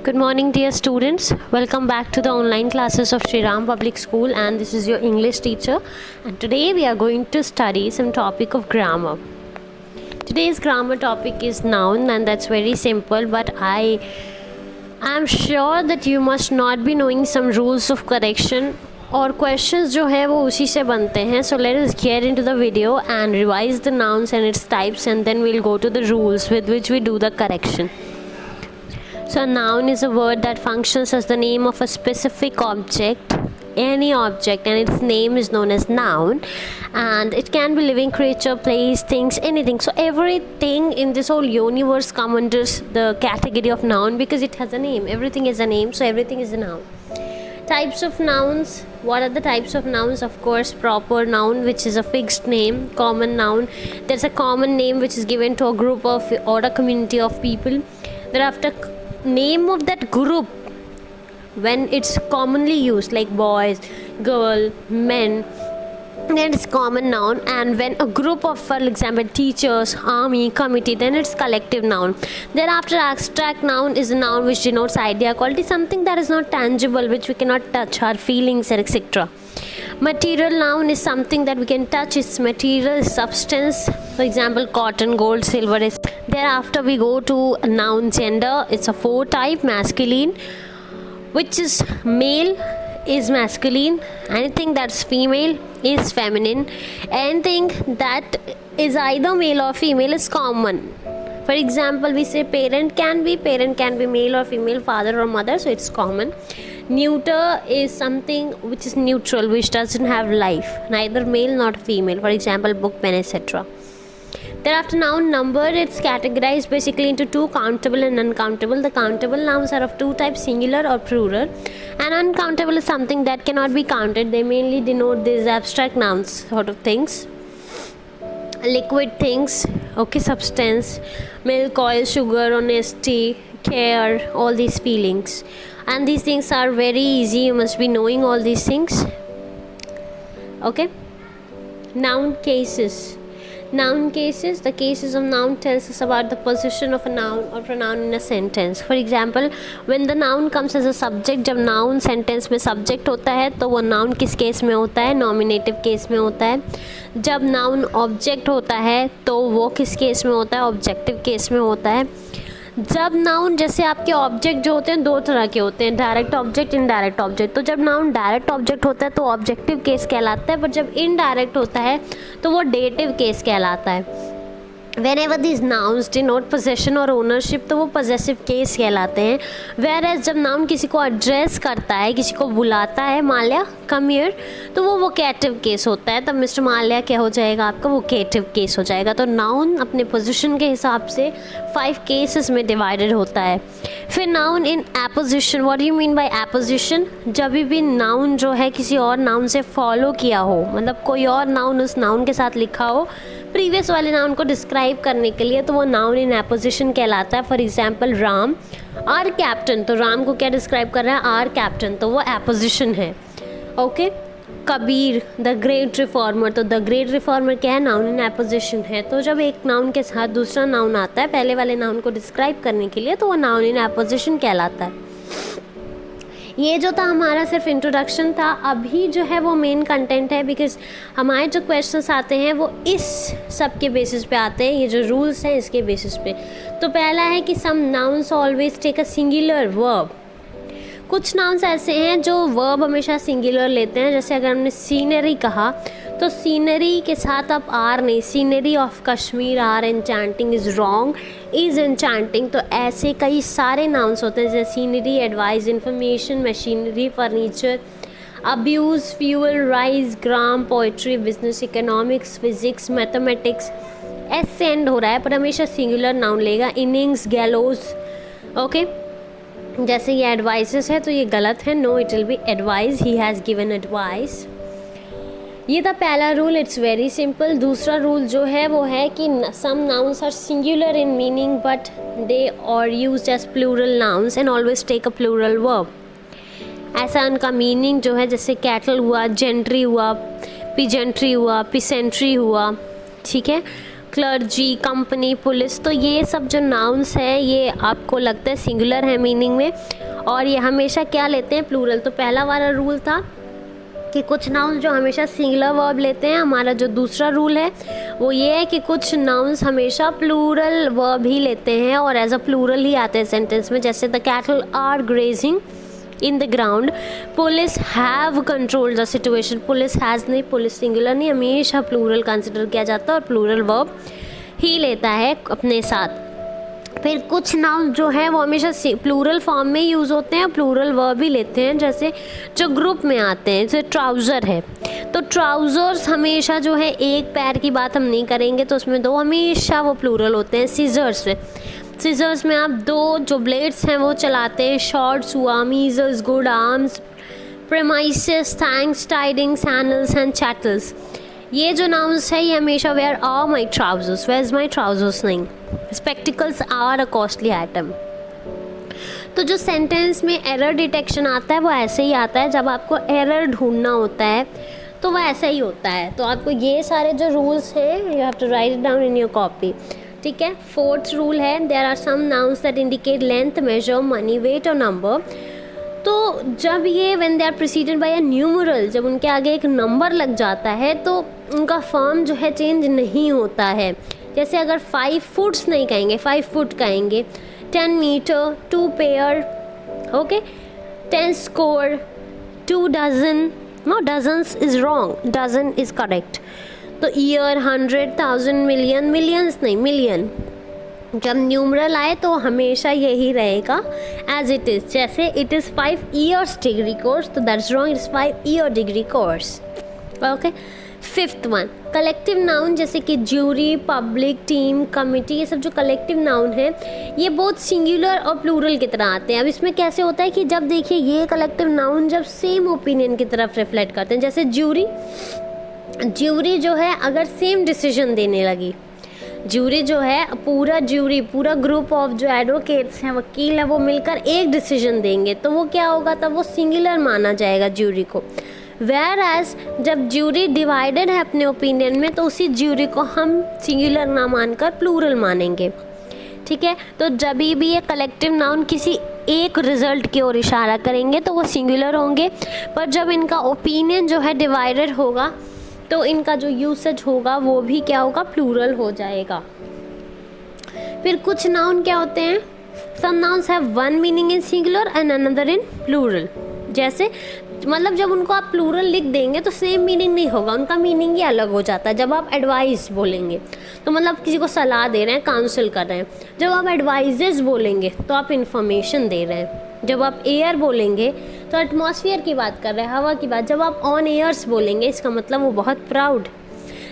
Good morning, dear students. Welcome back to the online classes of Sri Ram Public School, and this is your English teacher. And today we are going to study some topic of grammar. Today's grammar topic is noun, and that's very simple. But I am sure that you must not be knowing some rules of correction और questions जो है वो उसी से बनते हैं. So let us get into the video and revise the nouns and its types, and then we'll go to the rules with which we do the correction. So a noun is a word that functions as the name of a specific object, any object, and its name is known as noun. And it can be living creature, place, things, anything. So everything in this whole universe comes under the category of noun because it has a name. Everything is a name, so everything is a noun. Types of nouns. What are the types of nouns? Of course, proper noun, which is a fixed name. Common noun. There's a common name which is given to a group of or a community of people. Thereafter, name of that group when it's commonly used, like boys, girl, men, then it's common noun. And when a group of, for example, teachers, army, committee, then it's collective noun. Thereafter, abstract noun is a noun which denotes idea, quality, something that is not tangible, which we cannot touch, our feelings, etc. Material noun is something that we can touch, its material, substance, for example, cotton, gold, silver. Thereafter, we go to noun gender. It's a 4 type. Masculine, which is male, is masculine. Anything that's female is feminine. Anything that is either male or female is common. For example, we say parent can be male or female, father or mother, so it's common. Neuter is something which is neutral, which doesn't have life, neither male nor female, for example, book, pen, etc. Thereafter, noun number, it's categorized basically into 2, countable and uncountable. The countable nouns are of 2 types, singular or plural, and uncountable is something that cannot be counted. They mainly denote these abstract nouns sort of things. Liquid things, okay, substance, milk, oil, sugar, honesty, care, all these feelings. And these things are very easy, you must be knowing all these things. Okay. Noun cases. Noun cases. The cases of noun tells us about the position of a noun or pronoun in a sentence. For example, when the noun comes as a subject, जब noun sentence में subject होता है तो वो noun किस case में होता है? Nominative case में होता है. जब noun object होता है तो वो किस case में होता है? Objective case में होता है. जब नाउन, जैसे आपके ऑब्जेक्ट जो होते हैं 2 तरह के होते हैं, डायरेक्ट ऑब्जेक्ट, इनडायरेक्ट ऑब्जेक्ट. तो जब नाउन डायरेक्ट ऑब्जेक्ट होता है तो ऑब्जेक्टिव केस कहलाता है, पर जब इनडायरेक्ट होता है तो वो डेटिव केस कहलाता है. Whenever these nouns denote possession और ownership तो वो possessive case कहलाते हैं. Whereas जब noun किसी को address करता है, किसी को बुलाता है, माल्या come here, तो वो vocative case होता है. तब मिस्टर माल्या क्या हो जाएगा आपका? vocative case हो जाएगा. तो noun अपने position के हिसाब से 5 cases में divided होता है. फिर noun in apposition. What do you mean by apposition? जब भी noun जो है किसी और noun से follow किया हो, मतलब कोई और noun उस noun के साथ लिखा हो प्रीवियस वाले नाउन को डिस्क्राइब करने के लिए, तो वो नाउन इन एपोजिशन कहलाता है. For example, Ram our captain, तो राम को क्या डिस्क्राइब कर रहा है? आर कैप्टन, तो वो एपोजिशन है. Okay. Kabir the great reformer, तो द ग्रेट रिफॉर्मर क्या है? नाउन इन एपोजिशन है. तो जब एक नाउन के साथ दूसरा नाउन आता है पहले वाले नाउन को डिस्क्राइब करने के लिए, तो वो नाउन इन एपोजिशन कहलाता है. ये जो था हमारा सिर्फ इंट्रोडक्शन था. अभी जो है वो मेन कंटेंट है, बिकॉज हमारे जो क्वेश्चंस आते हैं वो इस सब के बेसिस पे आते हैं. ये जो रूल्स हैं इसके बेसिस पे. तो पहला है कि some nouns always take a singular verb. कुछ नाउन्स ऐसे हैं जो वर्ब हमेशा सिंगुलर लेते हैं. जैसे अगर हमने सीनरी कहा तो सीनरी के साथ आप आर नहीं, scenery of Kashmir are enchanting is wrong, is enchanting. तो ऐसे कई सारे नाउन्स होते हैं जैसे scenery, advice, information, machinery, furniture, abuse, fuel, rise, gram, poetry, business, economics, physics, mathematics. S से एंड हो रहा है पर हमेशा सिंगुलर नाउन लेगा. Innings, gallows. ओके. जैसे ये एडवाइसेस है तो ये गलत है. No, it will be advice, he has given advice. ये था पहला रूल. It's very simple. दूसरा रूल जो है वो है कि some nouns are singular in meaning but they are used as plural nouns and always take a plural verb. ऐसा उनका मीनिंग जो है, जैसे कैटल हुआ, जेंट्री हुआ, पिजेंट्री हुआ, पिसेंट्री हुआ, ठीक है. Clergy, company, police. तो ये सब जो नाउन्स है ये आपको लगता है सिंगुलर है मीनिंग में, और ये हमेशा क्या लेते हैं, प्लूरल। तो पहला वाला रूल था कि कुछ नाउन्स जो हमेशा सिंगुलर वर्ब लेते हैं। हमारा जो दूसरा रूल है वो ये है कि कुछ नाउन्स हमेशा प्लूरल वर्ब ही लेते हैं और एज अ प्लूरल ही आते हैं सेंटेंस में। जैसे the cattle are grazing in the ground, police have control the situation. Police has नहीं, पुलिस सिंगुलर नहीं, हमेशा प्लूरल कंसिडर किया जाता है और प्लूरल वर्ब ही लेता है अपने साथ। फिर कुछ नाउन जो है वो हमेशा प्लूरल फॉर्म में यूज़ होते हैं, प्लूरल वर्ब भी लेते हैं। जैसे जो ग्रुप में आते हैं, जैसे ट्राउज़र है तो ट्राउज़र्स हमेशा जो है एक पैर की बात हम नहीं करेंगे, तो उसमें दो हमेशा वो प्लूरल होते हैं। सीजर्स है, सीजर्स में आप दो जो ब्लेड्स हैं वो चलाते हैं। शॉर्ट्स हुआ, measures, good, arms, premises, thanks, tidings, handles and chattels. ये जो नाउन्स है ये हमेशा where are my trousers, where is my trousers नहीं। Spectacles are a costly item. तो जो सेंटेंस में एरर डिटेक्शन आता है वो ऐसे ही आता है, जब आपको एरर ढूंढना होता है तो वह ऐसा ही होता है। तो आपको ये सारे जो रूल्स हैं you have to write it down in your copy, ठीक है। फोर्थ रूल है there are some nouns that indicate length, measure, money, weight और नंबर। तो जब ये when they are preceded by a numeral, जब उनके आगे एक नंबर लग जाता है तो उनका फॉर्म जो है चेंज नहीं होता है। जैसे अगर 5 फुट्स नहीं कहेंगे, 5 फुट कहेंगे। 10 metre, 2 pair, okay. 10 score, 2 dozen, no dozens is wrong, dozen is correct. तो ईयर, 100, 1000, मिलियन, मिलियंस नहीं, मिलियन। जब न्यूमरल आए तो हमेशा यही रहेगा एज इट इज़। जैसे it is 5 years degree course, तो that's wrong, it's 5 year degree course, okay. Fifth one collective noun, जैसे कि ज्यूरी, पब्लिक, टीम, कमिटी, ये सब जो कलेक्टिव नाउन है ये बहुत सिंगुलर और प्लूरल की तरह आते हैं। अब इसमें कैसे होता है कि जब देखिए ये कलेक्टिव नाउन जब सेम ओपिनियन की तरफ रिफ्लेक्ट करते हैं। जैसे ज्यूरी, ज्यूरी जो है अगर सेम डिसीजन देने लगी, ज्यूरी जो है पूरा ज्यूरी, पूरा ग्रुप ऑफ जो एडवोकेट्स हैं, वकील हैं, वो मिलकर एक डिसीजन देंगे तो वो क्या होगा, तब वो सिंगुलर माना जाएगा ज्यूरी को। वेयर एज जब ज्यूरी डिवाइडेड है अपने ओपिनियन में तो उसी ज्यूरी को हम सिंगुलर ना मानकर प्लूरल मानेंगे, ठीक है। तो जब भी ये कलेक्टिव नाउन किसी एक रिजल्ट की ओर इशारा करेंगे तो वो सिंगुलर होंगे, पर जब इनका ओपिनियन जो है डिवाइडेड होगा तो इनका जो यूसेज होगा वो भी क्या होगा, प्लूरल हो जाएगा। फिर कुछ नाउन क्या होते हैं, some nouns have one meaning in singular and another in plural. जैसे मतलब जब उनको आप प्लूरल लिख देंगे तो सेम मीनिंग नहीं होगा, उनका मीनिंग ही अलग हो जाता है। जब आप एडवाइस बोलेंगे तो मतलब किसी को सलाह दे रहे हैं, काउंसिल कर रहे हैं। जब आप एडवाइजेस बोलेंगे तो आप इंफॉर्मेशन दे रहे हैं। जब आप एयर बोलेंगे तो एटमॉस्फेयर की बात कर रहे हैं, हवा की बात। जब आप ऑन एयर्स बोलेंगे इसका मतलब वो बहुत प्राउड।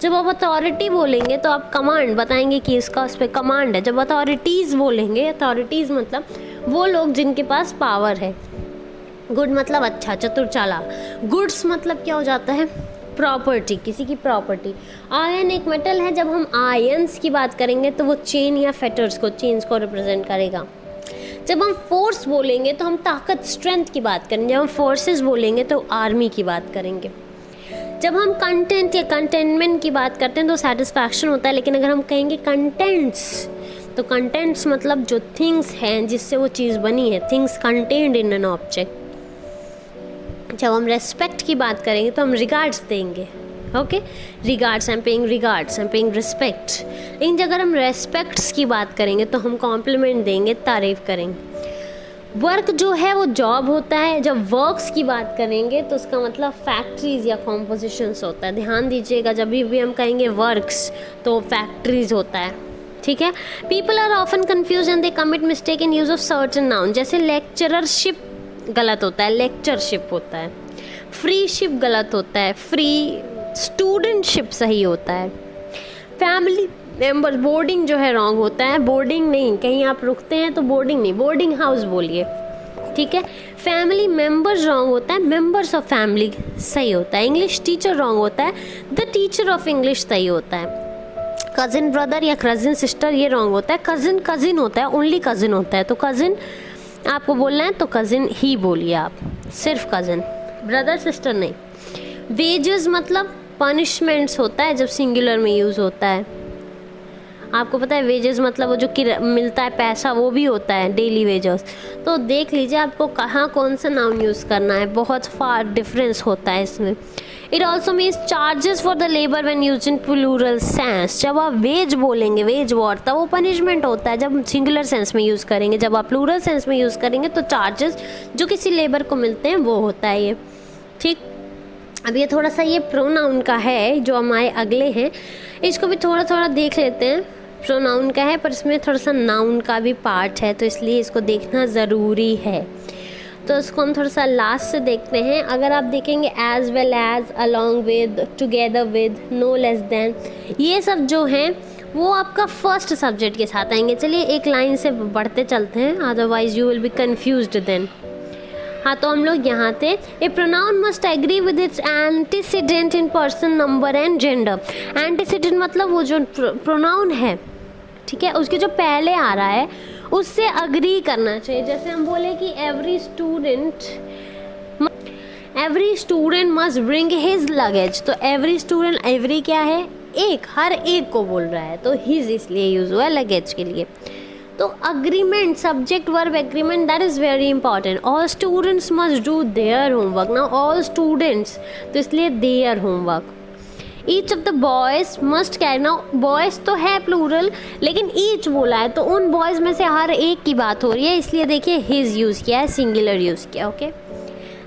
जब आप अथॉरिटी बोलेंगे तो आप कमांड बताएंगे कि इसका उस पर कमांड है। जब अथॉरिटीज़ बोलेंगे, अथॉरिटीज़ मतलब वो लोग जिनके पास पावर है। गुड मतलब अच्छा, चतुर, चालाक। गुड्स मतलब क्या हो जाता है, प्रॉपर्टी, किसी की प्रॉपर्टी। आयन एक मेटल है, जब हम आयंस की बात करेंगे तो वो चेन या फेटर्स को, चेन्स को रिप्रेजेंट करेगा। जब हम फोर्स बोलेंगे तो हम ताकत, स्ट्रेंथ की बात करेंगे। जब हम फोर्सेस बोलेंगे तो आर्मी की बात करेंगे। जब हम कंटेंट या कंटेनमेंट की बात करते हैं तो सेटिस्फैक्शन होता है। लेकिन अगर हम कहेंगे कंटेंट्स तो कंटेंट्स मतलब जो थिंग्स हैं जिससे वो चीज़ बनी है, things contained in an object. जब हम रेस्पेक्ट की बात करेंगे तो हम रिगार्ड्स देंगे, okay. Regards, I am paying regards, I am paying respect. लेकिन अगर हम रेस्पेक्ट्स की बात करेंगे तो हम कॉम्प्लीमेंट देंगे, तारीफ करेंगे। वर्क जो है वो जॉब होता है। जब वर्क्स की बात करेंगे तो उसका मतलब फैक्ट्रीज या कॉम्पोजिशंस होता है। ध्यान दीजिएगा, जब भी हम कहेंगे वर्क्स तो फैक्ट्रीज होता है, ठीक है। People are often confuse and they commit mistake in use of certain noun. जैसे लेक्चररशिप गलत होता है, लेक्चरशिप होता है। फ्रीशिप गलत होता है, फ्री। स्टूडेंटशिप सही होता है। फैमिली मेंबर, बोर्डिंग जो है रॉन्ग होता है, बोर्डिंग नहीं। कहीं आप रुकते हैं तो बोर्डिंग नहीं, बोर्डिंग हाउस बोलिए, ठीक है। फैमिली मेंबर्स रॉन्ग होता है, मेंबर्स ऑफ फैमिली सही होता है। इंग्लिश टीचर रॉन्ग होता है, द टीचर ऑफ इंग्लिश सही होता है। कज़िन ब्रदर या कज़िन सिस्टर ये रॉन्ग होता है। कज़िन कज़िन होता है, ओनली कज़िन होता है। तो कज़िन आपको बोलना है तो कज़िन ही बोलिए आप, सिर्फ कज़िन, ब्रदर सिस्टर नहीं। वेजेस मतलब पनिशमेंट्स होता है जब सिंगुलर में यूज़ होता है, आपको पता है वेजेस मतलब वो जो मिलता है पैसा, वो भी होता है डेली वेजेस। तो देख लीजिए आपको कहाँ कौन सा नाउन यूज़ करना है, बहुत फार डिफरेंस होता है इसमें। It also means charges for the labour when use in plural sense. जब आप वेज बोलेंगे, वेज वर्ड, तब वो पनिशमेंट होता है। जब सिंगुलर सेंस में यूज़ करेंगे, जब आप प्लूरल सेंस में यूज़ करेंगे तो चार्जेस जो किसी लेबर को मिलते हैं वो होता है ये, ठीक। अब ये थोड़ा सा ये प्रोनाउन का है जो हमारे अगले हैं, इसको भी थोड़ा थोड़ा देख लेते हैं। प्रोनाउन का है पर इसमें थोड़ा सा नाउन का भी पार्ट है, तो इसलिए इसको देखना ज़रूरी है। तो इसको हम थोड़ा सा लास्ट से देखते हैं। अगर आप देखेंगे as well as, along with, together with, no less than, ये सब जो हैं वो आपका फर्स्ट सब्जेक्ट के साथ आएंगे। चलिए एक लाइन से बढ़ते चलते हैं, otherwise you will be confused then. हाँ, तो हम लोग यहाँ थे, a pronoun must agree with its antecedent in person, number and gender. Antecedent मतलब वो जो प्रोनाउन है, ठीक है, उसके जो पहले आ रहा है उससे अग्री करना चाहिए। जैसे हम बोले कि every student must bring his luggage, तो एवरी स्टूडेंट, एवरी क्या है, एक, हर एक को बोल रहा है, तो हिज इसलिए यूज हुआ है लगेज के लिए। तो agreement, subject verb agreement, that is very important. All students must do their homework, ना ऑल स्टूडेंट्स, तो इसलिए their homework. Each of the boys must carry, ना बॉयज़ तो है प्लूरल लेकिन ईच बोला है, तो उन बॉयज़ में से हर एक की बात हो रही है, इसलिए देखिए हिज यूज़ किया है, सिंगुलर यूज़ किया। Okay,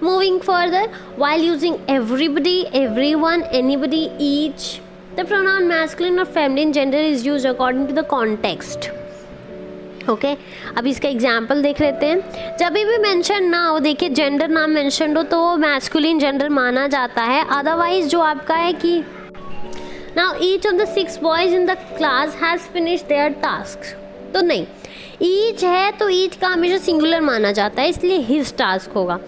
moving further, while using everybody, everyone, anybody, each, the pronoun masculine और feminine gender is used according to the context. Okay, अब इसका एग्जाम्पल देख लेते हैं। जब भी मेंशन ना हो, देखिए जेंडर ना मेंशन हो, तो वो मैस्कुलिन जेंडर माना जाता है। अदरवाइज जो आपका है कि now each of the 6 boys in the class has finished there task, तो नहीं, ईच है तो ईच का हमेशा सिंगुलर माना जाता है, इसलिए हिज टास्क होगा।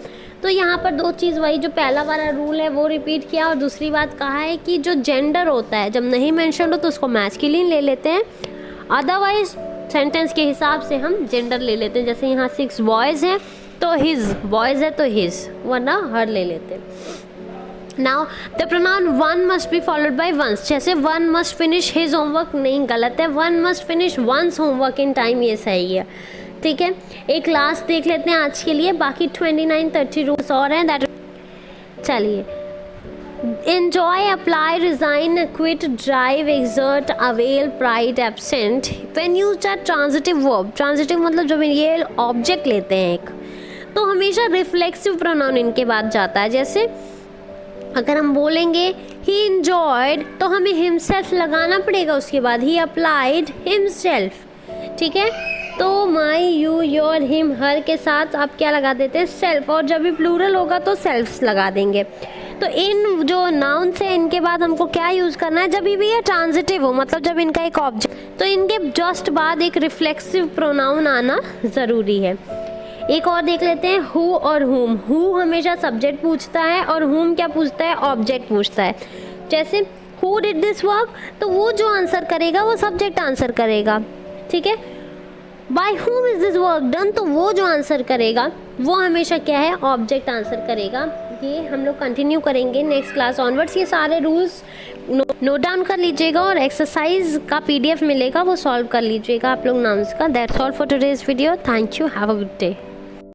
तो यहाँ पर दो चीज़, वही जो पहला वाला रूल है वो रिपीट किया, और दूसरी बात कहा है कि जो जेंडर होता है जब नहीं मेंशन हो तो उसको मैस्कुलिन ले लेते हैं, अदरवाइज सेंटेंस के हिसाब से हम जेंडर ले लेते हैं। जैसे यहाँ 6 बॉयज़ हैं तो हिज, बॉयज़ है तो हिज, वरना हर ले लेते हैं। Now the pronoun one must be followed by one's, जैसे one must finish his homework, नहीं, गलत है, one must finish one's homework in time, ये सही है, ठीक है। एक लास्ट देख लेते हैं आज के लिए, बाकी 29-30 रूल्स और हैं दैट। चलिए, enjoy, apply, resign, quit, drive, exert, avail, pride, absent when used are transitive verb। transitive मतलब जब ये ऑब्जेक्ट लेते हैं एक, तो हमेशा रिफ्लेक्सिव प्रोनाउन इनके बाद जाता है। जैसे अगर हम बोलेंगे he enjoyed, तो हमें himself लगाना पड़ेगा उसके बाद, he applied himself, ठीक है। तो my, you, your, him, her के साथ आप क्या लगा देते हैं, सेल्फ, और जब भी प्लूरल होगा तो सेल्फ्स लगा देंगे। तो इन जो नाउन्स है इनके बाद हमको क्या यूज़ करना है, जब भी ये ट्रांजिटिव हो, मतलब जब इनका एक ऑब्जेक्ट, तो इनके जस्ट बाद एक रिफ्लेक्सिव प्रोनाउन आना ज़रूरी है। एक और देख लेते हैं, हु और हुम। हु हमेशा सब्जेक्ट पूछता है और हुम क्या पूछता है, ऑब्जेक्ट पूछता है। जैसे हु डिड दिस वर्क, तो वो जो आंसर करेगा वो सब्जेक्ट आंसर करेगा, ठीक है। By whom is this work done, तो वो जो आंसर करेगा वो हमेशा क्या है, ऑब्जेक्ट आंसर करेगा। ये हम लोग कंटिन्यू करेंगे नेक्स्ट क्लास ऑनवर्ड्स। ये सारे रूल्स नोट डाउन कर लीजिएगा और एक्सरसाइज का PDF मिलेगा, वो सॉल्व कर लीजिएगा आप लोग नाउन्स का। That's all for today's video, thank you, have a good day.